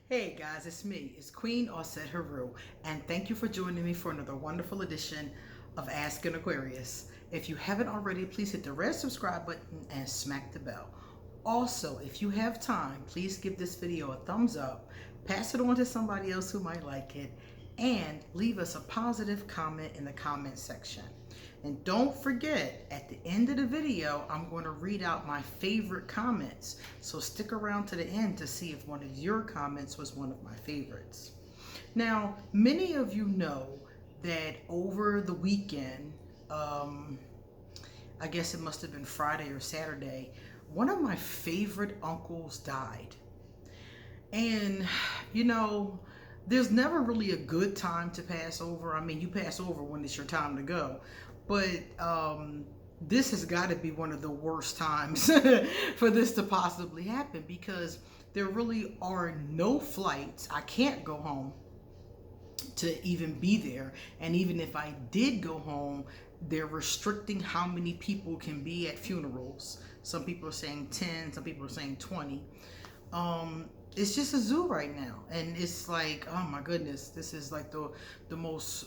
Hey guys, it's me. It's Queen Osset Haru, and thank you for joining me for another wonderful edition of Ask an Aquarius. If you haven't already, please hit the red subscribe button and smack the bell. Also, if you have time, please give this video a thumbs up, pass it on to somebody else who might like it, and leave us a positive comment in the comment section. And don't forget, at the end of the video, I'm going to read out my favorite comments. So stick around to the end to see if one of your comments was one of my favorites. Now, many of you know that over the weekend, I guess it must have been Friday or Saturday, one of my favorite uncles died. And, you know, there's never really a good time to pass over. I mean, you pass over when it's your time to go. But this has got to be one of the worst times for this to possibly happen, because there really are no flights. I can't go home to even be there. And even if I did go home, they're restricting how many people can be at funerals. Some people are saying 10, some people are saying 20. It's just a zoo right now. And it's like, oh my goodness, this is like the most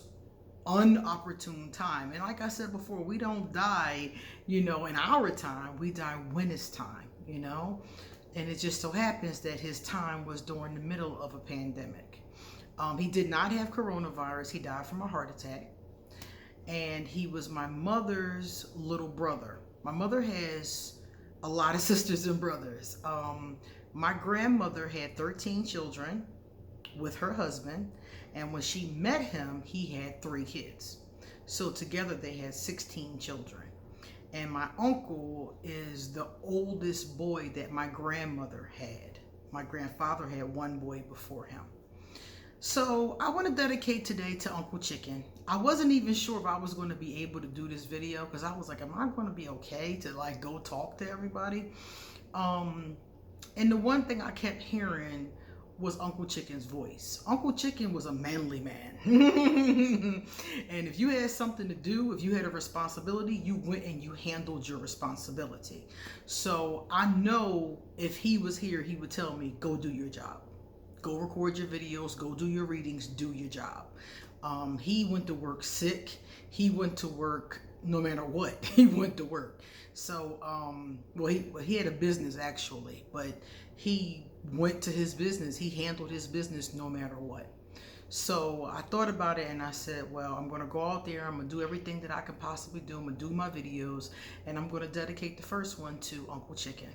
unopportune time. And like I said before, we don't die, in our time. We die when it's time, And it just so happens that his time was during the middle of a pandemic. He did not have coronavirus. He died from a heart attack. And he was my mother's little brother. My mother has a lot of sisters and brothers. My grandmother had 13 children with her husband, and when she met him, he had 3 kids. So together they had 16 children. And my uncle is the oldest boy that my grandmother had. My grandfather had 1 boy before him. So I want to dedicate today to Uncle Chicken. I wasn't even sure if I was going to be able to do this video, because I was like, am I going to be okay to like go talk to everybody? And the one thing I kept hearing was Uncle Chicken's voice. Uncle Chicken was a manly man. And if you had something to do, if you had a responsibility, you went and you handled your responsibility. So I know if he was here, he would tell me, go do your job. Go record your videos, go do your readings, do your job. He went to work sick. He went to work no matter what. He went to work. So, he had a business actually, but he went to his business. He handled his business no matter what. So I thought about it and I said, well, I'm going to go out there. I'm going to do everything that I can possibly do. I'm going to do my videos, and I'm going to dedicate the first one to Uncle Chicken.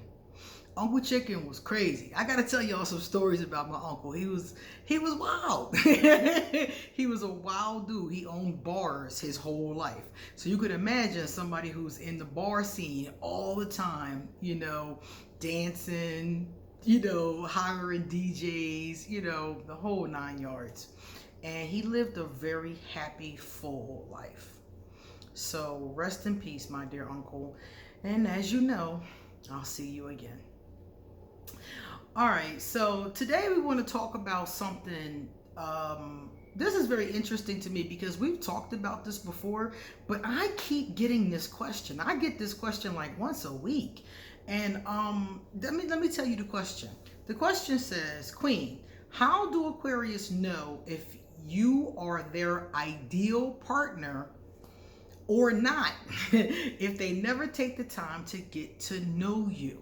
Uncle Chicken was crazy. I got to tell y'all some stories about my uncle. He was wild. He was a wild dude. He owned bars his whole life. So you could imagine somebody who's in the bar scene all the time, dancing, hiring DJs, the whole 9 yards. And he lived a very happy, full life. So rest in peace, my dear uncle. And as you know, I'll see you again. All right, so today we want to talk about something. This is very interesting to me because we've talked about this before, but I keep getting this question. I get this question like once a week. And let me tell you the question. The question says, Queen, how do Aquarius know if you are their ideal partner or not if they never take the time to get to know you?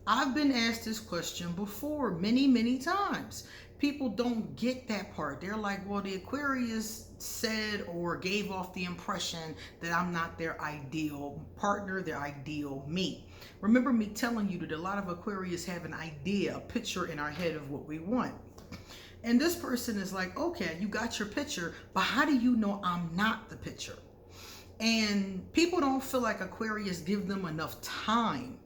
I've been asked this question before many, many times. People don't get that part. They're like, well, the Aquarius said or gave off the impression that I'm not their ideal partner, their ideal mate. Remember me telling you that a lot of Aquarius have an idea, a picture in our head of what we want. And this person is like, okay, you got your picture, but how do you know I'm not the picture? And people don't feel like Aquarius give them enough time.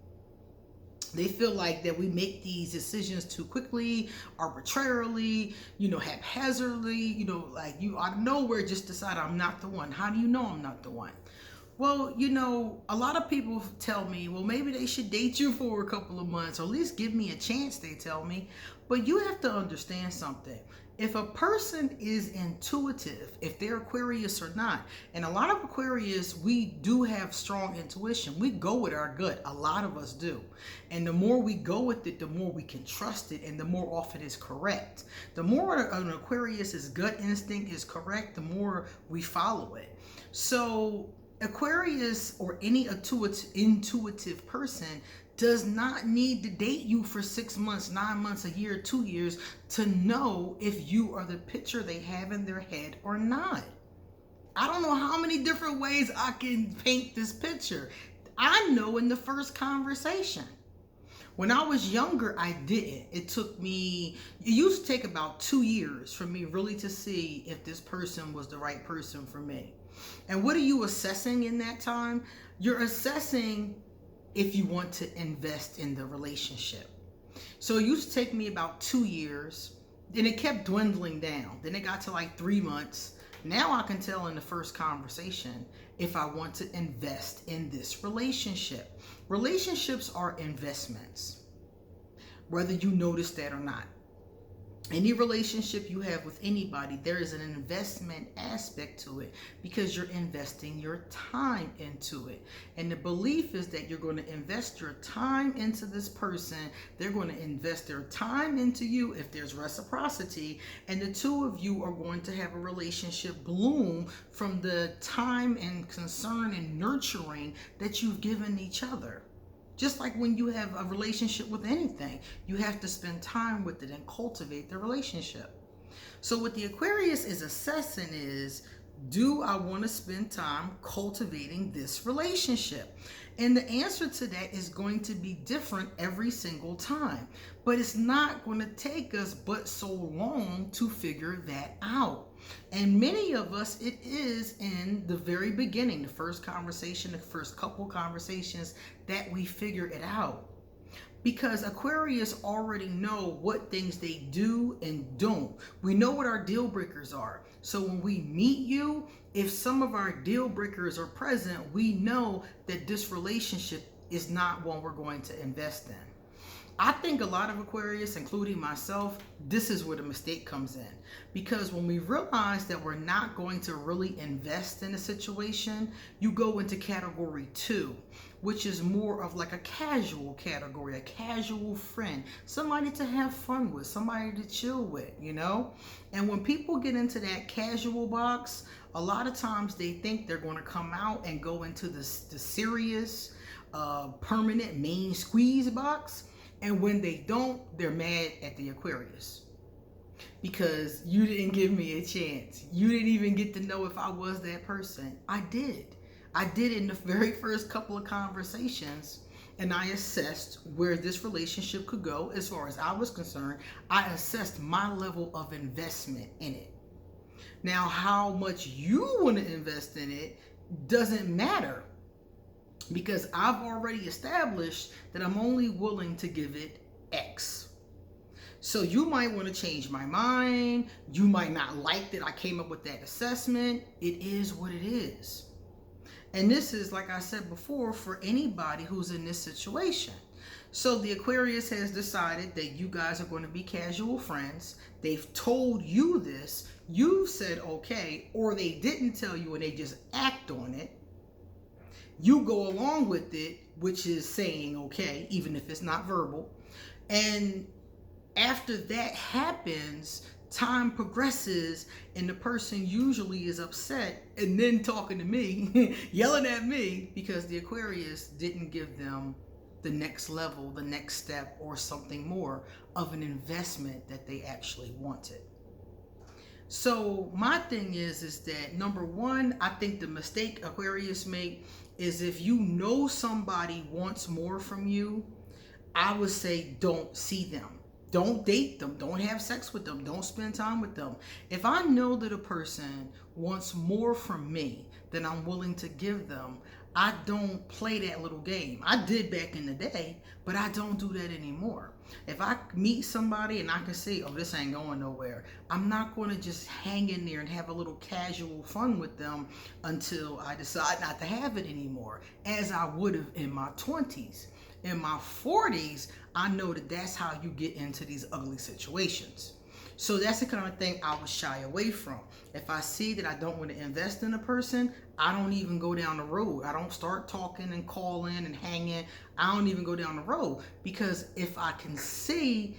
They feel like that we make these decisions too quickly, arbitrarily, haphazardly, like you out of nowhere just decide I'm not the one. How do you know I'm not the one? Well, a lot of people tell me, well, maybe they should date you for a couple of months, or at least give me a chance, they tell me. But you have to understand something. If a person is intuitive, if they're Aquarius or not, and a lot of Aquarius, we do have strong intuition. We go with our gut. A lot of us do. And the more we go with it, the more we can trust it, and the more often it's correct. The more an Aquarius's gut instinct is correct, the more we follow it. So Aquarius or any intuitive person does not need to date you for 6 months, 9 months, a year, 2 years to know if you are the picture they have in their head or not. I don't know how many different ways I can paint this picture. I know in the first conversation. When I was younger, I didn't. It used to take about 2 years for me really to see if this person was the right person for me. And what are you assessing in that time? You're assessing if you want to invest in the relationship. So it used to take me about 2 years, then it kept dwindling down. Then it got to like 3 months. Now I can tell in the first conversation if I want to invest in this relationship. Relationships are investments, whether you notice that or not. Any relationship you have with anybody, there is an investment aspect to it because you're investing your time into it. And the belief is that you're going to invest your time into this person. They're going to invest their time into you if there's reciprocity. And the two of you are going to have a relationship bloom from the time and concern and nurturing that you've given each other. Just like when you have a relationship with anything, you have to spend time with it and cultivate the relationship. So what the Aquarius is assessing is, do I want to spend time cultivating this relationship? And the answer to that is going to be different every single time. But it's not going to take us but so long to figure that out. And many of us, it is in the very beginning, the first conversation, the first couple conversations that we figure it out. Because Aquarius already know what things they do and don't. We know what our deal breakers are. So when we meet you, if some of our deal breakers are present, we know that this relationship is not one we're going to invest in. I think a lot of Aquarius, including myself, this is where the mistake comes in. Because when we realize that we're not going to really invest in a situation, you go into category 2, which is more of like a casual category, a casual friend, somebody to have fun with, somebody to chill with, you know? And when people get into that casual box, a lot of times they think they're going to come out and go into the serious, permanent main squeeze box. And when they don't, they're mad at the Aquarius because you didn't give me a chance. You didn't even get to know if I was that person. I did. I did in the very first couple of conversations, and I assessed where this relationship could go as far as I was concerned. I assessed my level of investment in it. Now, how much you want to invest in it doesn't matter, because I've already established that I'm only willing to give it X. So you might want to change my mind. You might not like that I came up with that assessment. It is what it is. And this is, like I said before, for anybody who's in this situation. So the Aquarius has decided that you guys are going to be casual friends. They've told you this. You've said okay, or they didn't tell you and they just act on it. You go along with it, which is saying okay, even if it's not verbal. And after that happens, time progresses and the person usually is upset and then talking to me, yelling at me because the Aquarius didn't give them the next level, the next step, or something more of an investment that they actually wanted. So my thing is that number one, I think the mistake Aquarius make is if you know somebody wants more from you, I would say don't see them. Don't date them. Don't have sex with them. Don't spend time with them. If I know that a person wants more from me than I'm willing to give them, I don't play that little game. I did back in the day, but I don't do that anymore. If I meet somebody and I can say, oh, this ain't going nowhere, I'm not going to just hang in there and have a little casual fun with them until I decide not to have it anymore, as I would have in my 20s. In my 40s, I know that that's how you get into these ugly situations. So that's the kind of thing I would shy away from. If I see that I don't want to invest in a person, I don't even go down the road. I don't start talking and calling and hanging. I don't even go down the road, because if I can see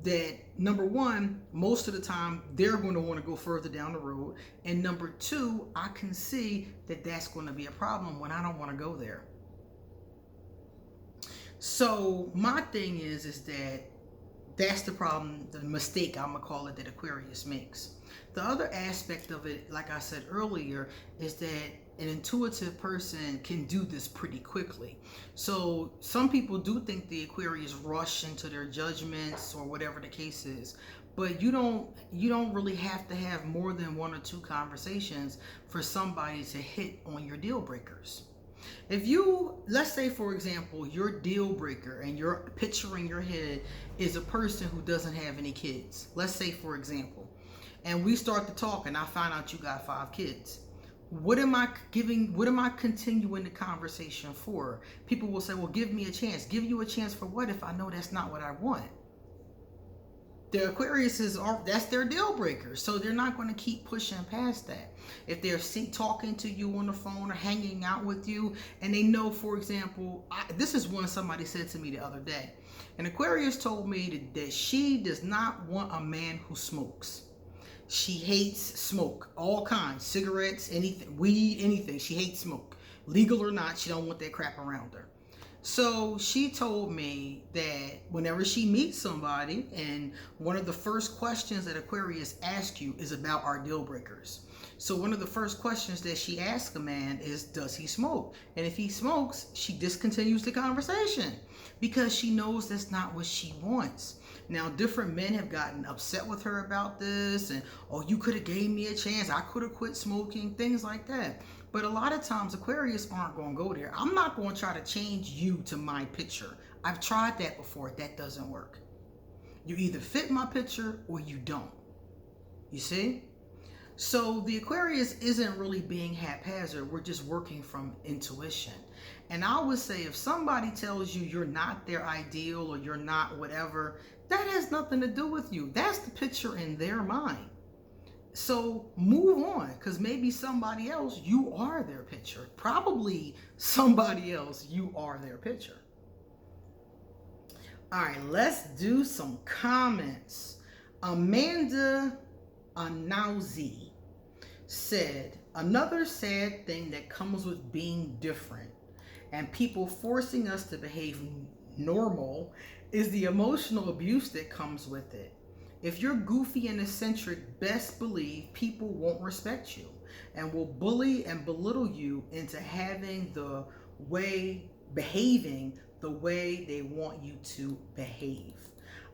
that, number one, most of the time they're going to want to go further down the road, and number two, I can see that that's going to be a problem when I don't want to go there. So my thing is that that's the problem, the mistake, I'm gonna call it, that Aquarius makes. The other aspect of it, like I said earlier, is that an intuitive person can do this pretty quickly. So some people do think the Aquarius rush into their judgments or whatever the case is, but you don't really have to have more than one or two conversations for somebody to hit on your deal breakers. If you, let's say for example, your deal breaker and your picture in your head is a person who doesn't have any kids. Let's say for example, and we start to talk and I find out you got 5 kids. What am I continuing the conversation for? People will say, well, give me a chance. Give you a chance for what if I know that's not what I want? The Aquarius that's their deal breaker, so they're not going to keep pushing past that. If they're talking to you on the phone or hanging out with you, and they know, for example, this is one somebody said to me the other day. An Aquarius told me that she does not want a man who smokes. She hates smoke, all kinds, cigarettes, anything, weed, anything. She hates smoke, legal or not. She don't want that crap around her. So she told me that whenever she meets somebody, and one of the first questions that Aquarius asks you is about our deal breakers. So one of the first questions that she asks a man is, does he smoke? And if he smokes, she discontinues the conversation because she knows that's not what she wants. Now, different men have gotten upset with her about this, and, oh, you could have gave me a chance. I could have quit smoking, things like that. But a lot of times Aquarius aren't going to go there. I'm not going to try to change you to my picture. I've tried that before. That doesn't work. You either fit my picture or you don't. You see? So the Aquarius isn't really being haphazard. We're just working from intuition. And I would say if somebody tells you you're not their ideal or you're not whatever, that has nothing to do with you. That's the picture in their mind. So move on, because maybe somebody else, you are their picture. Probably somebody else, you are their picture. All right, let's do some comments. Amanda Anauzi said, another sad thing that comes with being different and people forcing us to behave normal is the emotional abuse that comes with it. If you're goofy and eccentric, best believe people won't respect you and will bully and belittle you into behaving the way they want you to behave.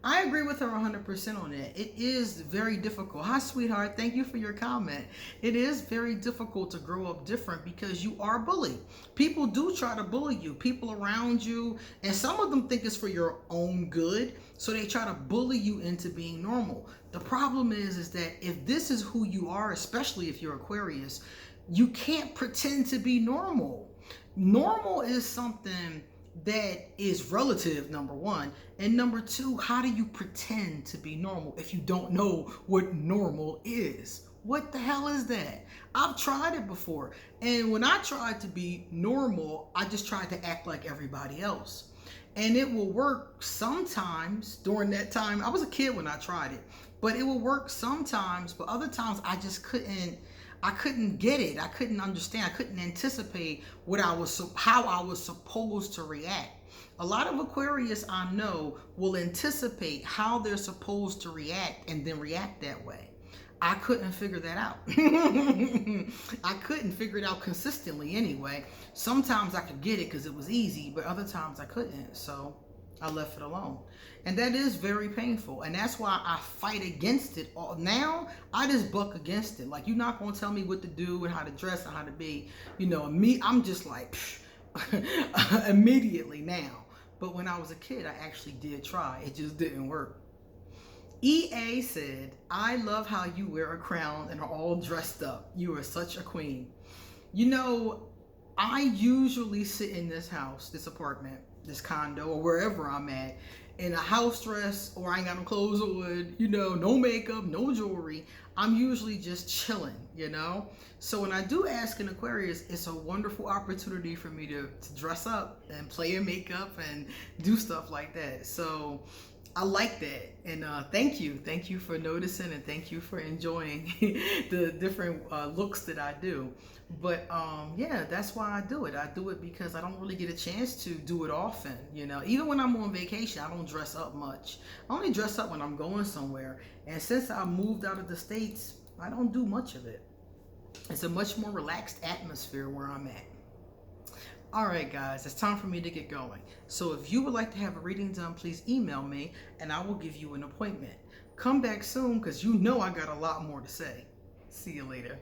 I agree with her 100% on that. It is very difficult. Hi, sweetheart. Thank you for your comment. It is very difficult to grow up different because you are bullied. People do try to bully you, people around you, and some of them think it's for your own good, so they try to bully you into being normal. The problem is that if this is who you are, especially if you're Aquarius, you can't pretend to be normal. Normal is something that is relative, number one, and number two, how do you pretend to be normal if you don't know what normal is? What the hell is that? I've tried it before, and when I tried to be normal, I just tried to act like everybody else, and it will work sometimes. During that time, I was a kid when I tried it, but it will work sometimes, but other times I just couldn't get it. I couldn't understand. I couldn't anticipate how I was supposed to react. A lot of Aquarius I know will anticipate how they're supposed to react and then react that way. I couldn't figure that out. I couldn't figure it out consistently anyway. Sometimes I could get it because it was easy, but other times I couldn't. So I left it alone. And that is very painful. And that's why I fight against it. Now, I just buck against it. Like, you're not going to tell me what to do and how to dress and how to be. You know, me, I'm just like, immediately now. But when I was a kid, I actually did try. It just didn't work. EA said, I love how you wear a crown and are all dressed up. You are such a queen. You know, I usually sit in this house, this apartment, this condo or wherever I'm at in a house dress, or I ain't got no clothes on, you know, no makeup, no jewelry, I'm usually just chilling, you know? So when I do ask an Aquarius, it's a wonderful opportunity for me to dress up and play in makeup and do stuff like that. So I like that. And thank you for noticing, and thank you for enjoying the different looks that I do. But yeah, that's why I do it. I do it because I don't really get a chance to do it often, you know. Even when I'm on vacation, I don't dress up much. I only dress up when I'm going somewhere. And since I moved out of the States, I don't do much of it. It's a much more relaxed atmosphere where I'm at. All right, guys, it's time for me to get going. So if you would like to have a reading done, please email me and I will give you an appointment. Come back soon, because you know I got a lot more to say. See you later.